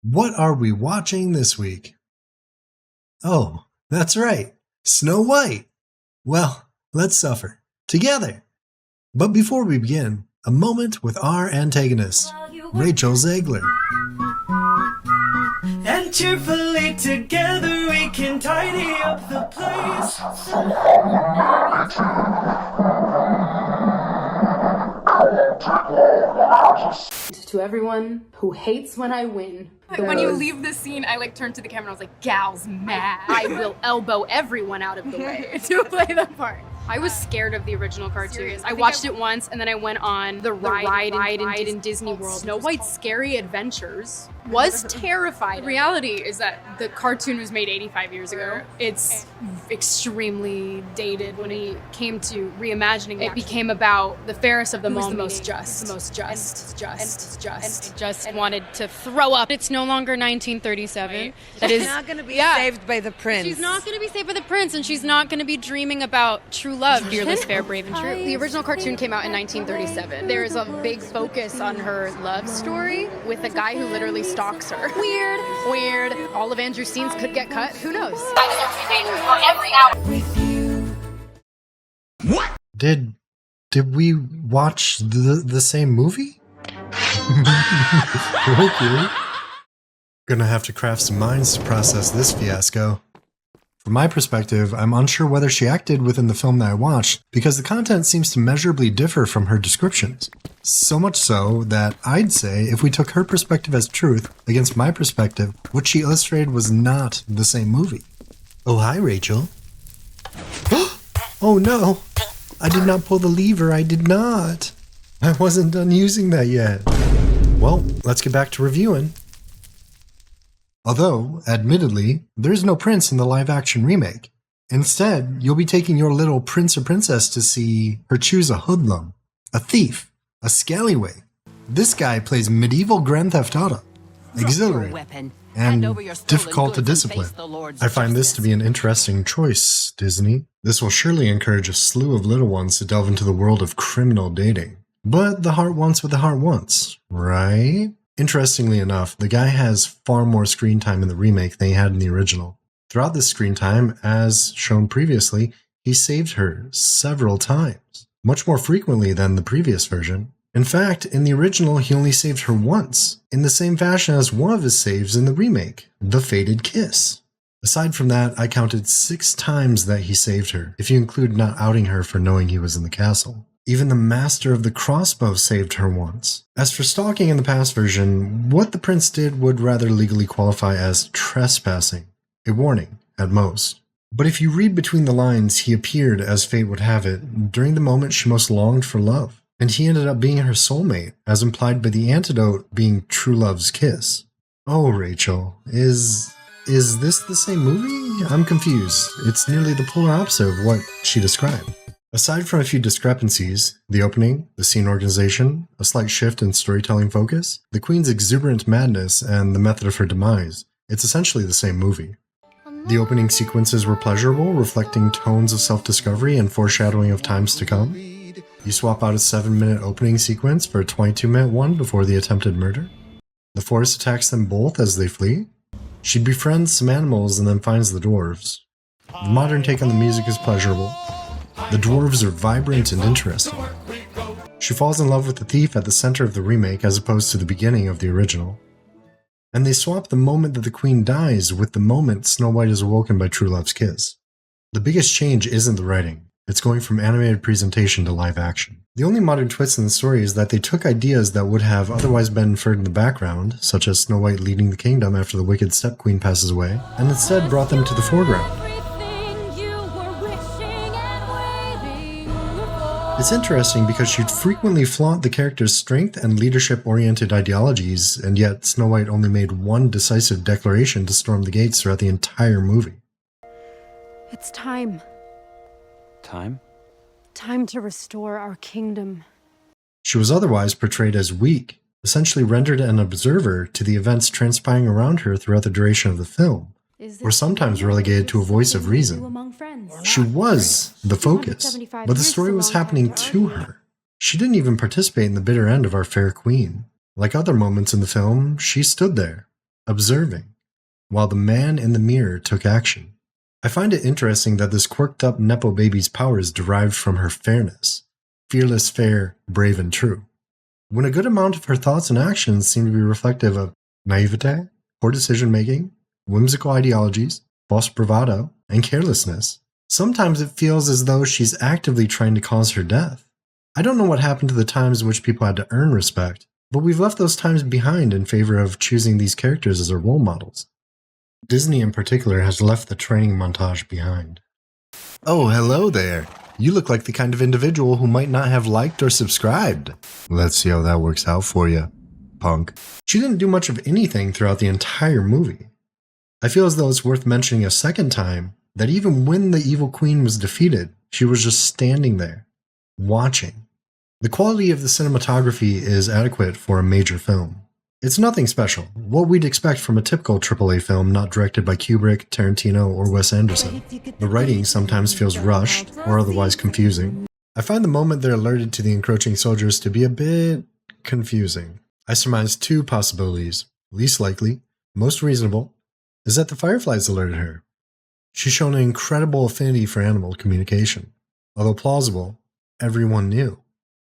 What are we watching this week? Oh, that's right, Snow White. Well, let's suffer together. But before we begin, a moment with our antagonist, Rachel Zegler. And cheerfully together we can tidy up the place. To everyone who hates when I win. When you leave the scene, I turned to the camera and I was like, gal's mad. I will elbow everyone out of the way to play the part. I was scared of the original cartoon. I watched it once and then I went on the ride in Disney World. Snow White's Scary Adventures Was terrified. The reality is that the cartoon was made 85 years ago. It's extremely dated. When he came to reimagining it, became about the fairest of them all, the most just. Just wanted to throw up. It's no longer 1937. Right. That is not going to be saved by the prince. She's not going to be saved by the prince, and she's not going to be dreaming about true love, fearless, fair, brave, and true. The original cartoon came out in 1937. There's a big focus on her love story with a guy who literally stalks her. Weird. All of Andrew's scenes could get cut. Who knows? What? Did we watch the same movie? Okay. Gonna have to craft some minds to process this fiasco. From my perspective, I'm unsure whether she acted within the film that I watched because the content seems to measurably differ from her descriptions. So much so that I'd say if we took her perspective as truth against my perspective, what she illustrated was not the same movie. Oh, hi, Rachel. Oh no, I did not pull the lever, I did not. I wasn't done using that yet. Well, let's get back to reviewing. Although, admittedly, there's no prince in the live-action remake. Instead, you'll be taking your little prince or princess to see her choose a hoodlum, a thief, a scallywag. This guy plays medieval Grand Theft Auto, exhilarating, and difficult to discipline. I find this to be an interesting choice, Disney. This will surely encourage a slew of little ones to delve into the world of criminal dating. But the heart wants what the heart wants, right? Interestingly enough, the guy has far more screen time in the remake than he had in the original. Throughout this screen time, as shown previously, he saved her several times, much more frequently than the previous version. In fact, in the original, he only saved her once, in the same fashion as one of his saves in the remake, the fated kiss. Aside from that, I counted 6 times that he saved her, if you include not outing her for knowing he was in the castle. Even the master of the crossbow saved her once. As for stalking in the past version, what the prince did would rather legally qualify as trespassing, a warning at most. But if you read between the lines, he appeared, as fate would have it, during the moment she most longed for love, and he ended up being her soulmate, as implied by the antidote being true love's kiss. Oh, Rachel, is this the same movie? I'm confused. It's nearly the polar opposite of what she described. Aside from a few discrepancies, the opening, the scene organization, a slight shift in storytelling focus, the Queen's exuberant madness, and the method of her demise, it's essentially the same movie. The opening sequences were pleasurable, reflecting tones of self-discovery and foreshadowing of times to come. You swap out a 7-minute opening sequence for a 22-minute one before the attempted murder. The forest attacks them both as they flee. She befriends some animals and then finds the dwarves. The modern take on the music is pleasurable. The dwarves are vibrant and interesting. She falls in love with the thief at the center of the remake as opposed to the beginning of the original. And they swap the moment that the queen dies with the moment Snow White is awoken by true love's kiss. The biggest change isn't the writing. It's going from animated presentation to live action. The only modern twist in the story is that they took ideas that would have otherwise been inferred in the background, such as Snow White leading the kingdom after the wicked step queen passes away, and instead brought them to the foreground. It's interesting because she'd frequently flaunt the character's strength and leadership-oriented ideologies, and yet Snow White only made one decisive declaration to storm the gates throughout the entire movie. It's time. Time? Time to restore our kingdom. She was otherwise portrayed as weak, essentially rendered an observer to the events transpiring around her throughout the duration of the film, or sometimes relegated to a voice of reason. She was the focus, but the story was happening to her. She didn't even participate in the bitter end of our fair queen. Like other moments in the film, she stood there, observing, while the man in the mirror took action. I find it interesting that this quirked up Nepo baby's power is derived from her fairness. Fearless, fair, brave, and true. When a good amount of her thoughts and actions seem to be reflective of naivete, poor decision-making, whimsical ideologies, false bravado, and carelessness, sometimes it feels as though she's actively trying to cause her death. I don't know what happened to the times in which people had to earn respect, but we've left those times behind in favor of choosing these characters as our role models. Disney in particular has left the training montage behind. Oh, hello there. You look like the kind of individual who might not have liked or subscribed. Let's see how that works out for you, punk. She didn't do much of anything throughout the entire movie. I feel as though it's worth mentioning a second time that even when the evil queen was defeated, she was just standing there, watching. The quality of the cinematography is adequate for a major film. It's nothing special, what we'd expect from a typical AAA film not directed by Kubrick, Tarantino, or Wes Anderson. The writing sometimes feels rushed or otherwise confusing. I find the moment they're alerted to the encroaching soldiers to be a bit confusing. I surmise two possibilities. Least likely, most reasonable, is that the Fireflies alerted her. She's shown an incredible affinity for animal communication. Although plausible, everyone knew.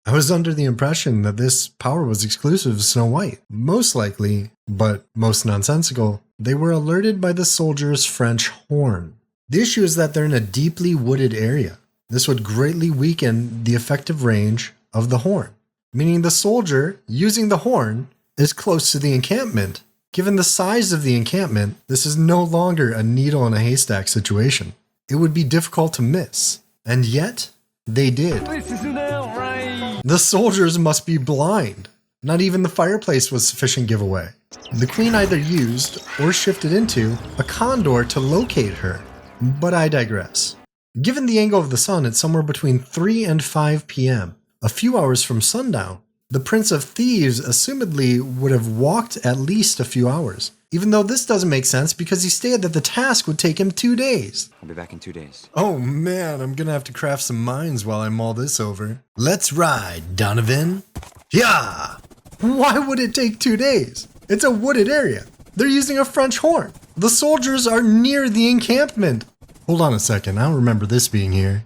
I was under the impression that this power was exclusive to Snow White. Most likely, but most nonsensical, they were alerted by the soldier's French horn. The issue is that they're in a deeply wooded area. This would greatly weaken the effective range of the horn, meaning the soldier using the horn is close to the encampment. Given the size of the encampment, this is no longer a needle in a haystack situation. It would be difficult to miss, and yet they did. This is an outrage! The soldiers must be blind. Not even the fireplace was sufficient giveaway. The queen either used or shifted into a condor to locate her. But I digress. Given the angle of the sun, it's somewhere between 3 and 5 p.m., a few hours from sundown. The Prince of Thieves assumedly would have walked at least a few hours, even though this doesn't make sense because he stated that the task would take him 2 days. I'll be back in 2 days. Oh man, I'm gonna have to craft some mines while I mull this over. Let's ride, Donovan. Yeah! Why would it take 2 days? It's a wooded area. They're using a French horn. The soldiers are near the encampment. Hold on a second, I don't remember this being here.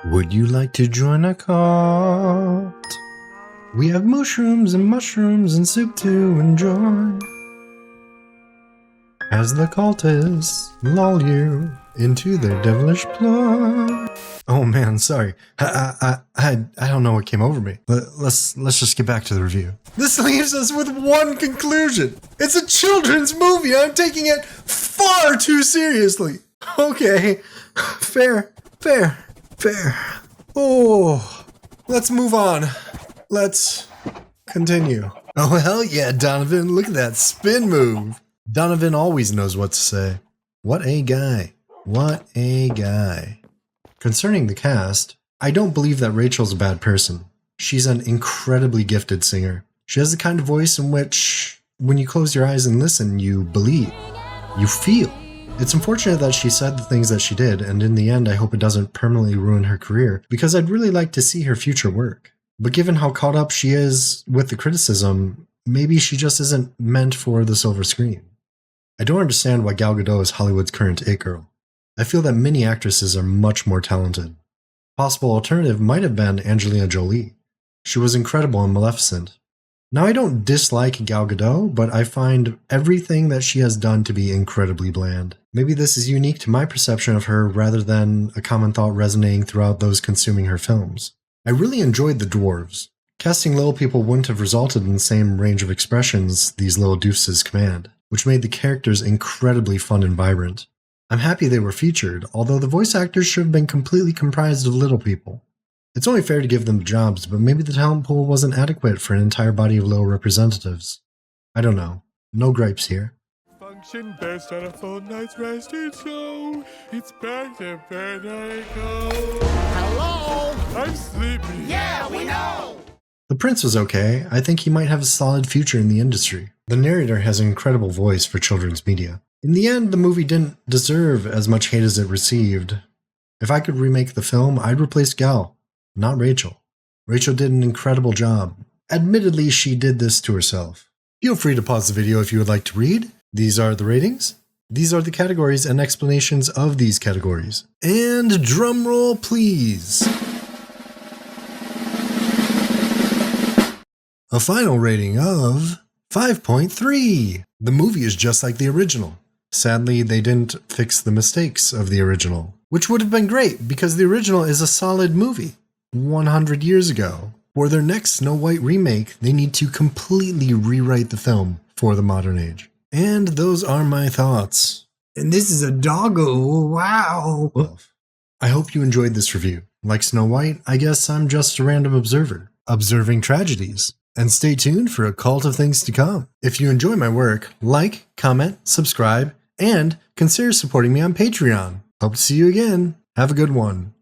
Would you like to join a cult? We have mushrooms and soup to enjoy. As the cultists lull you into their devilish plot. Oh man, sorry. I don't know what came over me. Let's just get back to the review. This leaves us with one conclusion. It's a children's movie. I'm taking it far too seriously. Okay, fair. Oh, let's move on. Let's continue. Oh hell yeah, Donovan, look at that spin move. Donovan always knows what to say. What a guy. What a guy. Concerning the cast, I don't believe that Rachel's a bad person. She's an incredibly gifted singer. She has the kind of voice in which, when you close your eyes and listen, you believe. You feel. It's unfortunate that she said the things that she did, and in the end I hope it doesn't permanently ruin her career, because I'd really like to see her future work. But given how caught up she is with the criticism, maybe she just isn't meant for the silver screen. I don't understand why Gal Gadot is Hollywood's current it girl. I feel that many actresses are much more talented. Possible alternative might have been Angelina Jolie. She was incredible in Maleficent. Now I don't dislike Gal Gadot, but I find everything that she has done to be incredibly bland. Maybe this is unique to my perception of her rather than a common thought resonating throughout those consuming her films. I really enjoyed the dwarves. Casting little people wouldn't have resulted in the same range of expressions these little doofses command, which made the characters incredibly fun and vibrant. I'm happy they were featured, although the voice actors should have been completely comprised of little people. It's only fair to give them jobs, but maybe the talent pool wasn't adequate for an entire body of little representatives. I don't know. No gripes here. Function best on a full night's rest, so it's back to bed I go. Hello? I'm sleepy. Yeah, we know! The prince was okay. I think he might have a solid future in the industry. The narrator has an incredible voice for children's media. In the end, the movie didn't deserve as much hate as it received. If I could remake the film, I'd replace Gal, not Rachel. Rachel did an incredible job. Admittedly, she did this to herself. Feel free to pause the video if you would like to read. These are the ratings. These are the categories and explanations of these categories. And drum roll, please. A final rating of 5.3. The movie is just like the original. Sadly, they didn't fix the mistakes of the original, which would have been great because the original is a solid movie 100 years ago. For their next Snow White remake, they need to completely rewrite the film for the modern age. And those are my thoughts. And this is a doggo, wow. I hope you enjoyed this review. Like Snow White, I guess I'm just a random observer, observing tragedies. And stay tuned for a cult of things to come. If you enjoy my work, like, comment, subscribe, and consider supporting me on Patreon. Hope to see you again. Have a good one.